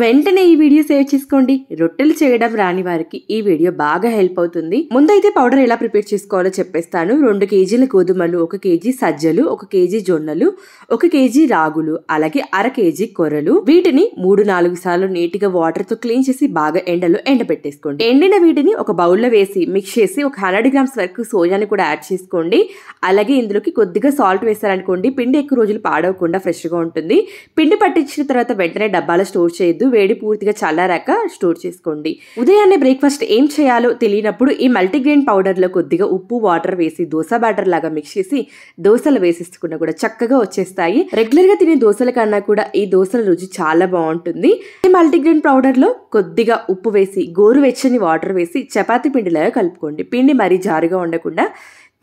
వెంటనే ఈ video save చేసుకోండి. రొట్టెలు చేయడం రాని వారికి ఈ వీడియో బాగా హెల్ప్ అవుతుంది. ముందైతే పౌడర్ ఎలా ప్రిపేర్ చేసుకోవాలో చెప్పేస్తాను. 2 కేజీల గోధుమలు, 1 కేజీ సజ్జలు, 1 కేజీ జొన్నలు, 1 కేజీ రాగులు, అలాగే అర కేజీ కొర్రలు. వీటిని 3-4 సార్లు నీట్గా వాటర్ తో క్లీన్ చేసి బాగా ఎండలో ఎండబెట్టేసుకోండి. ఎండిన వీటిని ఒక బౌల్లో వేసి మిక్స్ చేసి ఒక 100 గ్రామ్స్ వరకు సోయాని కూడా యాడ్ చేసుకోండి. అలాగే ఇందులోకి కొద్దిగా సాల్ట్ వేసారనుకోండి, పిండి ఎక్కువ రోజులు పాడవకుండా ఫ్రెష్ గా ఉంటుంది. పిండి పట్టించిన తర్వాత వెంటనే డబ్బాలో స్టోర్ చేయొద్దు. వేడి పూర్తిగా చల్లారాక స్టోర్ చేసుకోండి. ఉదయాన్నే బ్రేక్ఫాస్ట్ ఏం చేయాలో తెలియనప్పుడు ఈ మల్టీగ్రెయిన్ పౌడర్ లో కొద్దిగా ఉప్పు, వాటర్ వేసి దోశ బ్యాటర్ లాగా మిక్స్ చేసి దోశలు వేసేసుకున్నా కూడా చక్కగా వచ్చేస్తాయి. రెగ్యులర్ గా తినే దోశల కన్నా కూడా ఈ దోశల రుచి చాలా బాగుంటుంది. ఈ మల్టీగ్రెయిన్ పౌడర్ లో కొద్దిగా ఉప్పు వేసి గోరువెచ్చని వాటర్ వేసి చపాతీ పిండిలాగా కలుపుకోండి. పిండి మరీ జారుగా ఉండకుండా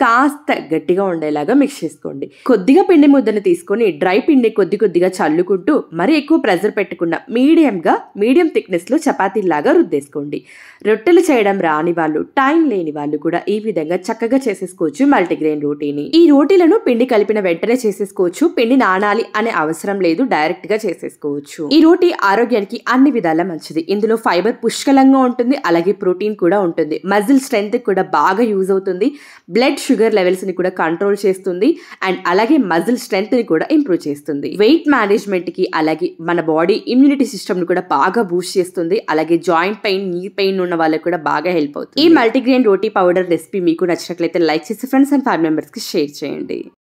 కాస్త గట్టిగా ఉండేలాగా మిక్స్ చేసుకోండి. కొద్దిగా పిండి ముద్దను తీసుకొని డ్రై పిండి కొద్దిగా చల్లుకుంటూ మరి ఎక్కువ ప్రెజర్ పెట్టకుండా మీడియం థిక్నెస్ లో చపాతీలాగా రుద్దేసుకోండి. రొట్టెలు చేయడం రాని వాళ్ళు, టైం లేని వాళ్ళు కూడా ఈ విధంగా చక్కగా చేసేసుకోవచ్చు మల్టీగ్రెయిన్ రోటీని. ఈ రోటీలను పిండి కలిపిన వెంటనే చేసేసుకోవచ్చు. పిండి నానాలి అనే అవసరం లేదు, డైరెక్ట్ గా చేసేసుకోవచ్చు. ఈ రోటీ ఆరోగ్యానికి అన్ని విధాలా మంచిది. ఇందులో ఫైబర్ పుష్కలంగా ఉంటుంది, అలాగే ప్రోటీన్ కూడా ఉంటుంది. మజిల్ స్ట్రెంత్ కూడా బాగా యూజ్ అవుతుంది. బ్లడ్ షుగర్ లెవెల్స్ ని కూడా కంట్రోల్ చేస్తుంది అండ్ అలాగే మజిల్ స్ట్రెంత్ ని కూడా ఇంప్రూవ్ చేస్తుంది. వెయిట్ మేనేజ్మెంట్ కి, అలాగే మన బాడీ ఇమ్యూనిటీ సిస్టమ్ ని కూడా బాగా బూస్ట్ చేస్తుంది. అలాగే జాయింట్ పెయిన్, నీ పెయిన్ ఉన్న వాళ్ళకి కూడా బాగా హెల్ప్ అవుతుంది. ఈ మల్టీగ్రెయిన్ రోటీ పౌడర్ రెసిపీ మీకు నచ్చినట్లయితే లైక్ చేసి ఫ్రెండ్స్ అండ్ ఫ్యామిలీ మెంబర్స్ కి షేర్ చేయండి.